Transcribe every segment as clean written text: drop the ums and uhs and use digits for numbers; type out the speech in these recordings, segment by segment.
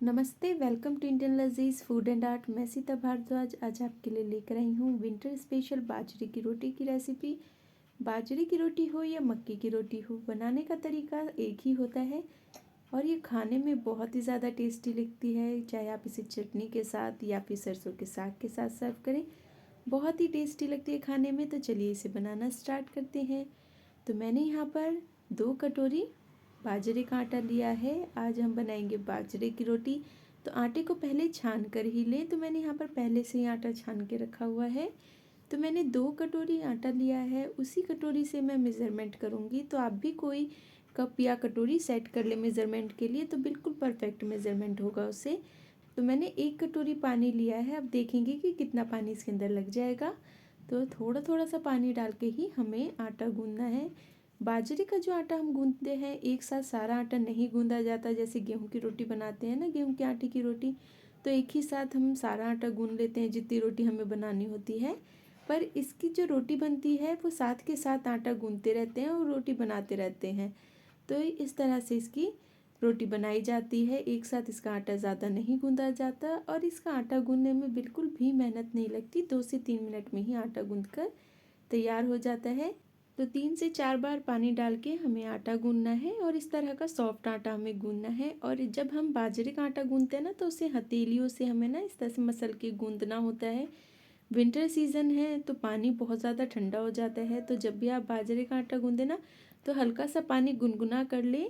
नमस्ते, welcome to Indian लजीज food and art. मैं सीता भारद्वाज आज आपके लिए लेकर आई हूँ विंटर स्पेशल बाजरे की रोटी की रेसिपी। बाजरे की रोटी हो या मक्की की रोटी हो, बनाने का तरीका एक ही होता है और ये खाने में बहुत ही ज़्यादा टेस्टी लगती है। चाहे आप इसे चटनी के साथ या फिर सरसों के साग के साथ सर्व करें, बहुत ही टेस्टी लगती है खाने में। तो चलिए इसे बनाना स्टार्ट करते हैं। तो मैंने यहाँ पर 2 कटोरी बाजरे का आटा लिया है। आज हम बनाएंगे बाजरे की रोटी। तो आटे को पहले छान कर ही लें। तो मैंने यहाँ पर पहले से ही आटा छान के रखा हुआ है। तो मैंने 2 कटोरी आटा लिया है, उसी कटोरी से मैं मेज़रमेंट करूँगी। तो आप भी कोई कप या कटोरी सेट कर ले मेज़रमेंट के लिए, तो बिल्कुल परफेक्ट मेज़रमेंट होगा उससे। तो मैंने 1 कटोरी पानी लिया है। अब देखेंगे कि कितना पानी इसके अंदर लग जाएगा। तो थोड़ा थोड़ा सा पानी डाल के ही हमें आटा गूंदना है। बाजरे का जो आटा हम गूंदते हैं, एक साथ सारा आटा नहीं गूंदा जाता। जैसे गेहूं की रोटी बनाते हैं ना, गेहूं के आटे की रोटी, तो एक ही साथ हम सारा आटा गूंद लेते हैं जितनी रोटी हमें बनानी होती है। पर इसकी जो रोटी बनती है वो साथ के साथ आटा गूंदते रहते हैं और रोटी बनाते रहते हैं। तो इस तरह से इसकी रोटी बनाई जाती है। एक साथ इसका आटा ज़्यादा नहीं गूंदा जाता और इसका आटा गूंदने में बिल्कुल भी मेहनत नहीं लगती। 2 से 3 मिनट में ही आटा गूंद कर तैयार हो जाता है। तो 3 से 4 बार पानी डाल के हमें आटा गूंदना है और इस तरह का सॉफ्ट आटा हमें गूंदना है। और जब हम बाजरे का आटा गूंदते हैं ना, तो उसे हथेलियों से हमें ना इस तरह से मसल के गूंदना होता है। विंटर सीज़न है तो पानी बहुत ज़्यादा ठंडा हो जाता है। तो जब भी आप बाजरे का आटा गूंदे ना, तो हल्का सा पानी गुनगुना कर लें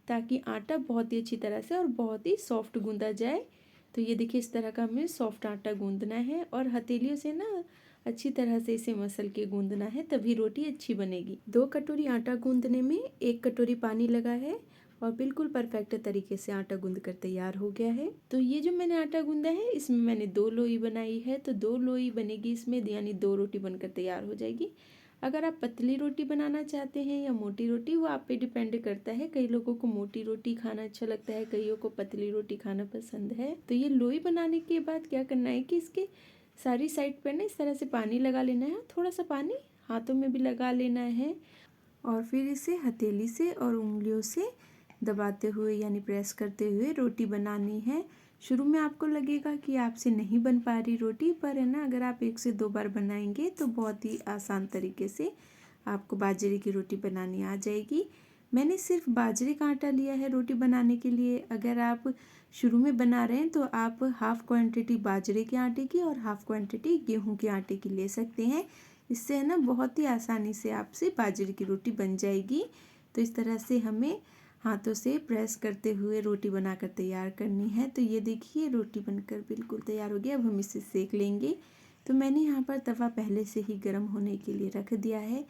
ताकि आटा बहुत ही अच्छी तरह से और बहुत ही सॉफ्ट गूंदा जाए। तो ये देखिए, इस तरह का हमें सॉफ्ट आटा गूंदना है और हथेलियों से ना अच्छी तरह से इसे मसल के गूंदना है, तभी रोटी अच्छी बनेगी। 2 कटोरी आटा गूंदने में 1 कटोरी पानी लगा है और बिल्कुल परफेक्ट तरीके से आटा गूंद कर तैयार हो गया है। तो ये जो मैंने आटा गूंदा है, इसमें मैंने 2 लोई बनाई है। तो 2 लोई बनेगी इसमें, यानी 2 रोटी बनकर तैयार हो जाएगी। अगर आप पतली रोटी बनाना चाहते हैं या मोटी रोटी, वो आप पे डिपेंड करता है। कई लोगों को मोटी रोटी खाना अच्छा लगता है, कईयों को पतली रोटी खाना पसंद है। तो ये लोई बनाने के बाद क्या करना है कि इसके सारी साइड पर ना इस तरह से पानी लगा लेना है। थोड़ा सा पानी हाथों में भी लगा लेना है और फिर इसे हथेली से और उंगलियों से दबाते हुए यानी प्रेस करते हुए रोटी बनानी है। शुरू में आपको लगेगा कि आपसे नहीं बन पा रही रोटी, पर है ना, अगर आप 1 से 2 बार बनाएंगे तो बहुत ही आसान तरीके से आपको बाजरे की रोटी बनानी आ जाएगी। मैंने सिर्फ बाजरे का आटा लिया है रोटी बनाने के लिए। अगर आप शुरू में बना रहे हैं तो आप हाफ़ क्वांटिटी बाजरे के आटे की और हाफ़ क्वांटिटी गेहूं के आटे की ले सकते हैं। इससे है ना बहुत ही आसानी से आपसे बाजरे की रोटी बन जाएगी। तो इस तरह से हमें हाथों से प्रेस करते हुए रोटी बनाकर तैयार करनी है। तो ये देखिए, रोटी बनकर बिल्कुल तैयार हो गया। अब हम इसे सेक लेंगे। तो मैंने यहाँ पर तवा पहले से ही गर्म होने के लिए रख दिया है।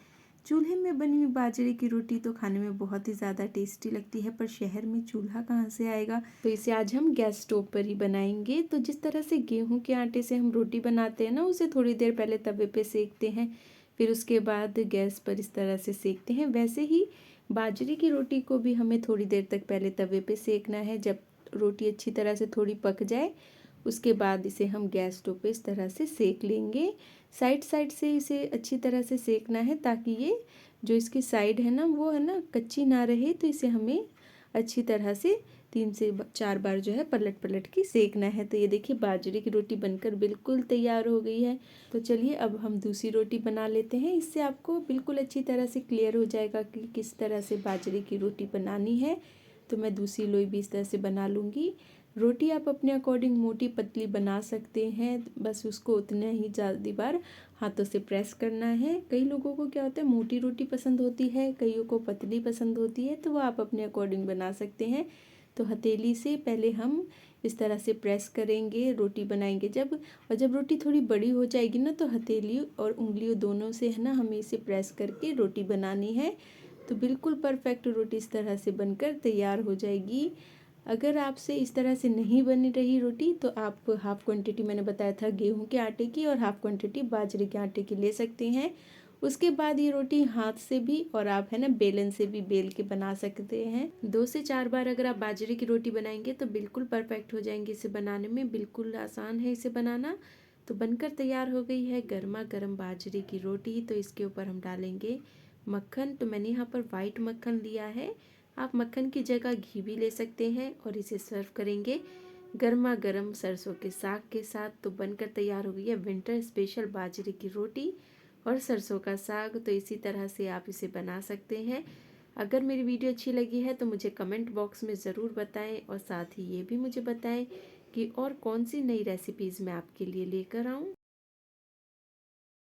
चूल्हे में बनी हुई बाजरे की रोटी तो खाने में बहुत ही ज़्यादा टेस्टी लगती है, पर शहर में चूल्हा कहाँ से आएगा। तो इसे आज हम गैस स्टोव पर ही बनाएंगे। तो जिस तरह से गेहूं के आटे से हम रोटी बनाते हैं ना, उसे थोड़ी देर पहले तवे पे सेकते हैं, फिर उसके बाद गैस पर इस तरह से सेकते हैं, वैसे ही बाजरे की रोटी को भी हमें थोड़ी देर तक पहले तवे पे सेकना है। जब रोटी अच्छी तरह से थोड़ी पक जाए, उसके बाद इसे हम गैस स्टोव पे इस तरह से सेक लेंगे। साइड साइड से इसे अच्छी तरह से सेकना है ताकि ये जो इसकी साइड है ना, वो है ना कच्ची ना रहे। तो इसे हमें अच्छी तरह से 3 से 4 बार जो है पलट पलट के सेकना है। तो ये देखिए, बाजरे की रोटी बनकर बिल्कुल तैयार हो गई है। तो चलिए अब हम दूसरी रोटी बना लेते हैं। इससे आपको बिल्कुल अच्छी तरह से क्लियर हो जाएगा कि किस तरह से बाजरे की रोटी बनानी है। तो मैं दूसरी लोई भी इस तरह से बना लूँगी। रोटी आप अपने अकॉर्डिंग मोटी पतली बना सकते हैं, बस उसको उतने ही ज़्यादा बार हाथों से प्रेस करना है। कई लोगों को क्या होता है, मोटी रोटी पसंद होती है, कईयों को पतली पसंद होती है, तो वो आप अपने अकॉर्डिंग बना सकते हैं। तो हथेली से पहले हम इस तरह से प्रेस करेंगे, रोटी बनाएंगे जब रोटी थोड़ी बड़ी हो जाएगी ना, तो हथेली और उंगलियों दोनों से है ना हमें इसे प्रेस करके रोटी बनानी है। तो बिल्कुल परफेक्ट रोटी इस तरह से बनकर तैयार हो जाएगी। अगर आपसे इस तरह से नहीं बनी रही रोटी, तो आप हाफ़ क्वांटिटी मैंने बताया था गेहूं के आटे की और हाफ़ क्वांटिटी बाजरे के आटे की ले सकते हैं। उसके बाद ये रोटी हाथ से भी और आप है ना बेलन से भी बेल के बना सकते हैं। 2 से 4 बार अगर आप बाजरे की रोटी बनाएंगे तो बिल्कुल परफेक्ट हो जाएंगे। इसे बनाने में बिल्कुल आसान है इसे बनाना। तो बनकर तैयार हो गई है गर्मा गर्म बाजरे की रोटी। तो इसके ऊपर हम डालेंगे मक्खन। तो मैंने यहाँ पर वाइट मक्खन लिया है, आप मक्खन की जगह घी भी ले सकते हैं और इसे सर्व करेंगे गर्मा गर्म सरसों के साग के साथ। तो बनकर तैयार हो गई है विंटर स्पेशल बाजरे की रोटी और सरसों का साग। तो इसी तरह से आप इसे बना सकते हैं। अगर मेरी वीडियो अच्छी लगी है तो मुझे कमेंट बॉक्स में ज़रूर बताएं और साथ ही ये भी मुझे बताएं कि और कौन सी नई रेसिपीज़ मैं आपके लिए लेकर आऊँ।